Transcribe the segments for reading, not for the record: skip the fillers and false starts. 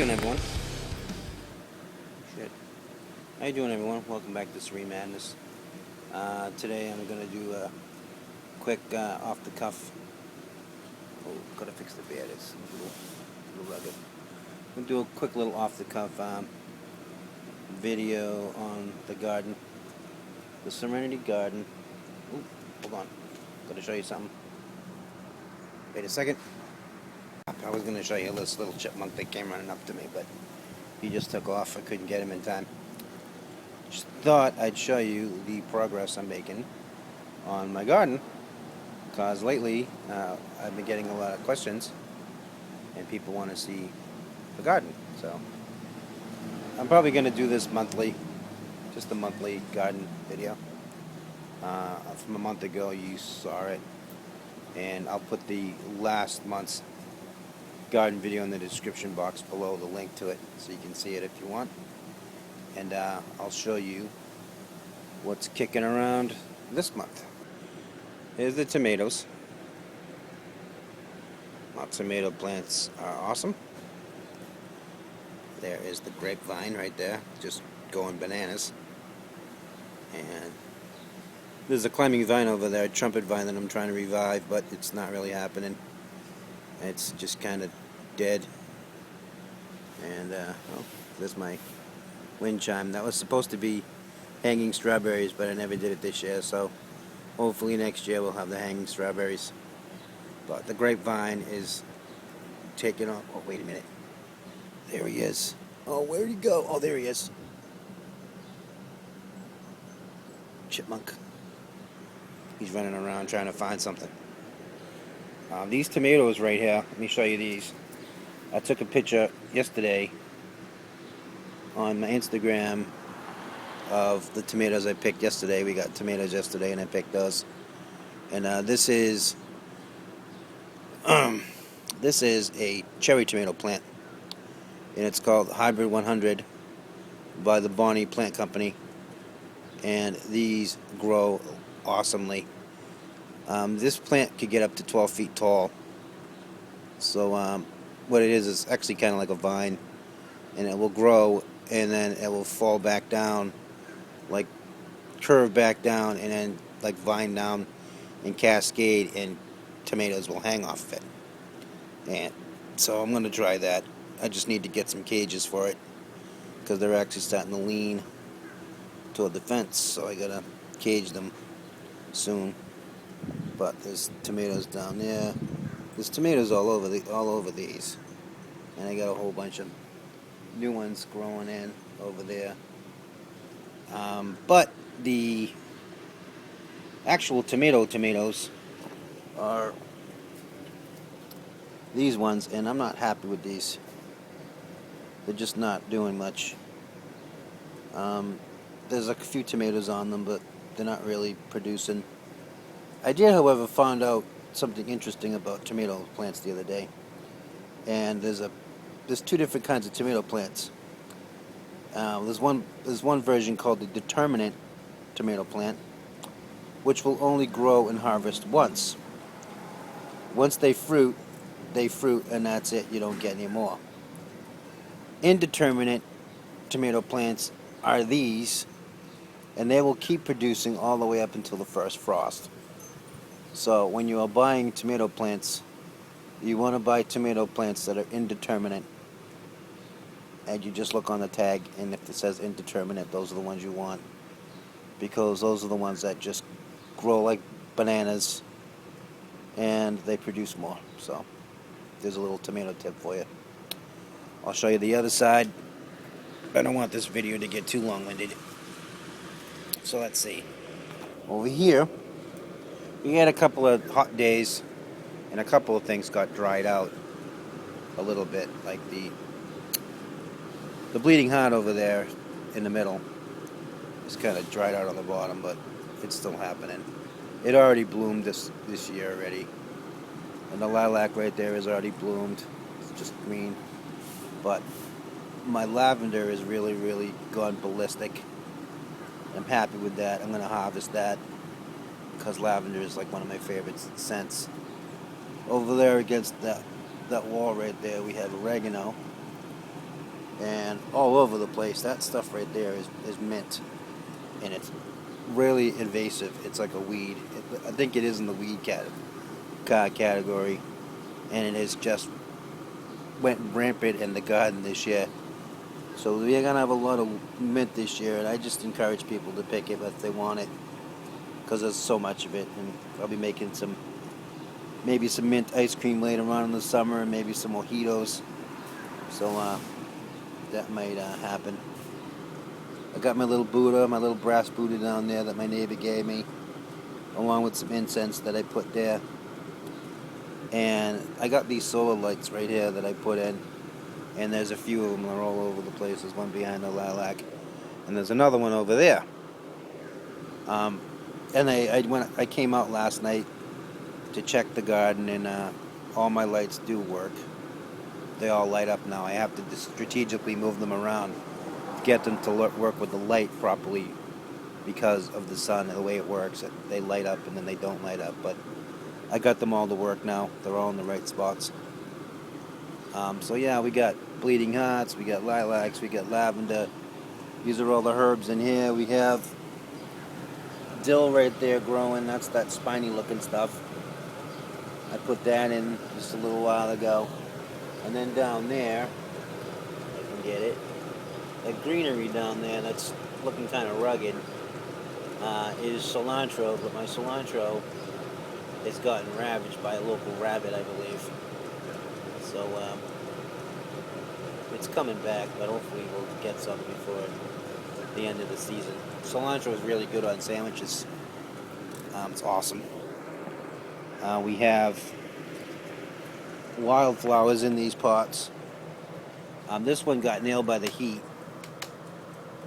doing, everyone? Shit. How you doing, everyone? Welcome back to Serene Madness. Today I'm gonna do a quick off-the-cuff. Oh, gotta fix the bed. It's a little rugged. I'm gonna do a quick little off-the-cuff video on the garden, the Serenity Garden. Ooh, hold on. Gotta show you something. Wait a second. I was gonna show you this little chipmunk that came running up to me, but he just took off. I couldn't get him in time. Just thought I'd show you the progress I'm making on my garden, because lately I've been getting a lot of questions and people want to see the garden. So I'm probably going to do this monthly, just a monthly garden video. From a month ago you saw it, and I'll put the last month's garden video in the description box below, the link to it, so you can see it if you want. And I'll show you what's kicking around this month. Here's the tomatoes. My tomato plants are awesome. There is the grapevine right there, just going bananas. And there's a climbing vine over there, a trumpet vine that I'm trying to revive, but it's not really happening. It's just kind of dead. And oh, there's my wind chime. That was supposed to be hanging strawberries, but I never did it this year, so hopefully next year we'll have the hanging strawberries. But the grapevine is taking off. Oh, wait a minute. There he is. Oh, where'd he go? Oh, there he is. Chipmunk. He's running around trying to find something. These tomatoes right here, let me show you these. I took a picture yesterday on my Instagram of the tomatoes I picked yesterday. We got tomatoes yesterday and I picked those. And this is a cherry tomato plant, and it's called Hybrid 100 by the Bonnie Plant Company, and these grow awesomely. This plant could get up to 12 feet tall. So what it is actually kind of like a vine, and it will grow and then it will fall back down, like curve back down, and then like vine down and cascade, and tomatoes will hang off of it. And so I'm going to try that. I just need to get some cages for it, because they're actually starting to lean toward the fence, so I gotta cage them soon. But there's tomatoes down there. There's tomatoes all over these, and I got a whole bunch of new ones growing in over there. But the actual tomatoes are these ones, and I'm not happy with these. They're just not doing much. There's like a few tomatoes on them, but they're not really producing. I did, however, find out something interesting about tomato plants the other day. And there's two different kinds of tomato plants. There's one version called the determinate tomato plant, which will only grow and harvest once. Once they fruit, and that's it. You don't get any more. Indeterminate tomato plants are these, and they will keep producing all the way up until the first frost. So when you are buying tomato plants, you want to buy tomato plants that are indeterminate, and you just look on the tag, and if it says indeterminate, those are the ones you want, because those are the ones that just grow like bananas and they produce more. So there's a little tomato tip for you. I'll show you the other side. I don't want this video to get too long-winded, so let's see. Over here we had a couple of hot days, and a couple of things got dried out a little bit, like the bleeding heart over there in the middle is kind of dried out on the bottom, but it's still happening. It already bloomed this year already, and the lilac right there is already bloomed. It's just green, but my lavender is really gone ballistic. I'm happy with that. I'm going to harvest that, because lavender is like one of my favorite scents. Over there against that wall right there, we have oregano. and all over the place. That stuff right there is mint, and it's really invasive. It's like a weed. I think it is in the weed category, and it has just went rampant in the garden this year. So we're gonna have a lot of mint this year, and I just encourage people to pick it if they want it, because there's so much of it. And I'll be making maybe some mint ice cream later on in the summer, and maybe some mojitos. So that might happen. I got my little Buddha, my little brass Buddha down there that my neighbor gave me, along with some incense that I put there. And I got these solar lights right here that I put in, and there's a few of them. They're all over the place. There's one behind the lilac, and there's another one over there. And I came out last night to check the garden, and all my lights do work. They all light up now. I have to strategically move them around to get them to work with the light properly, because of the sun and the way it works. They light up and then they don't light up, but I got them all to work now. They're all in the right spots. So yeah, we got bleeding hearts, we got lilacs, we got lavender. These are all the herbs in here. We have dill right there growing. That's that spiny looking stuff. I put that in just a little while ago. And then down there, if I can get it, that greenery down there that's looking kind of rugged is cilantro, but my cilantro has gotten ravaged by a local rabbit, I believe. So it's coming back, but hopefully we'll get some before the end of the season. Cilantro is really good on sandwiches. It's awesome. We have wildflowers in these pots. This one got nailed by the heat,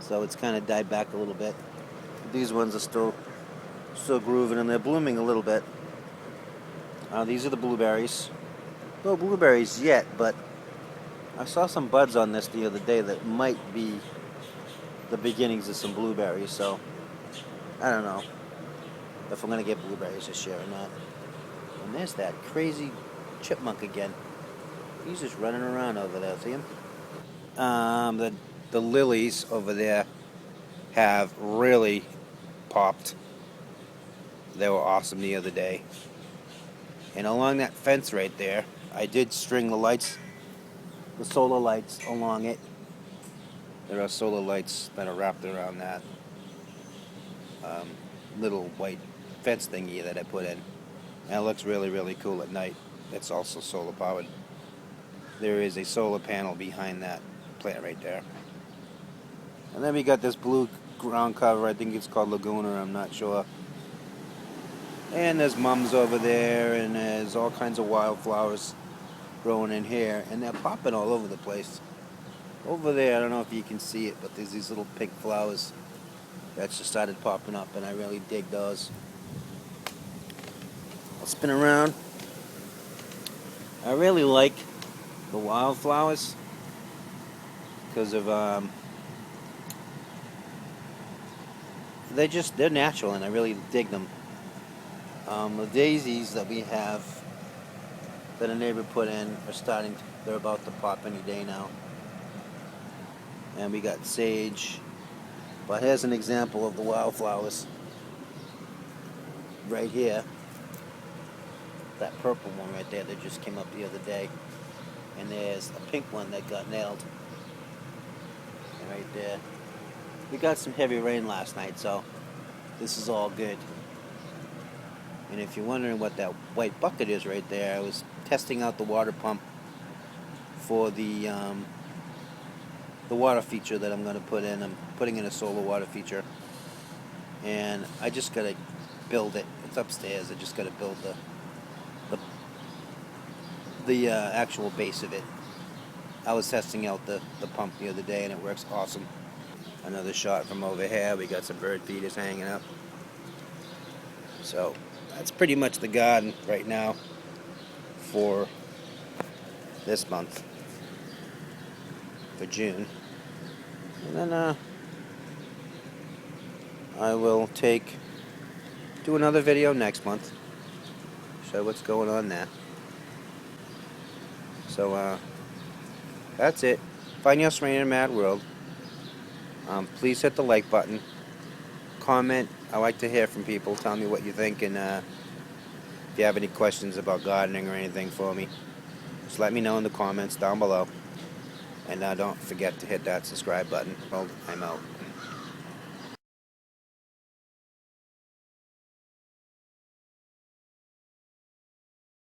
so it's kind of died back a little bit. These ones are still grooving, and they're blooming a little bit. These are the blueberries. No blueberries yet, but I saw some buds on this the other day that might be the beginnings of some blueberries, so I don't know if I'm going to get blueberries this year or not. And there's that crazy chipmunk again. He's just running around over there, see him? The lilies over there have really popped. They were awesome the other day. And along that fence right there, I did string the lights, the solar lights along it. There are solar lights that are wrapped around that little white fence thingy that I put in. And it looks really, really cool at night. It's also solar powered. There is a solar panel behind that plant right there. And then we got this blue ground cover. I think it's called Laguna, I'm not sure. And there's mums over there, and there's all kinds of wildflowers growing in here, and they're popping all over the place. Over there, I don't know if you can see it, but there's these little pink flowers that just started popping up, and I really dig those. I'll spin around. I really like the wildflowers because of they're natural, and I really dig them. The daisies that we have that a neighbor put in are they're about to pop any day now. And we got sage. But here's an example of the wildflowers right here. That purple one right there that just came up the other day. And there's a pink one that got nailed. And right there. We got some heavy rain last night, so this is all good. And if you're wondering what that white bucket is right there, I was testing out the water pump for the water feature that I'm going to put in. I'm putting in a solar water feature, and I just got to build it. It's upstairs. I just got to build the actual base of it. I was testing out the pump the other day, and it works awesome. Another shot from over here. We got some bird feeders hanging up. So that's pretty much the garden right now for this month, for June. And then I will do another video next month, show what's going on there. So that's it. find your Serene and Mad World. Please hit the like button. Comment. I like to hear from people. Tell me what you think, and if you have any questions about gardening or anything for me, just let me know in the comments down below. And don't forget to hit that subscribe button. Well, I'm out.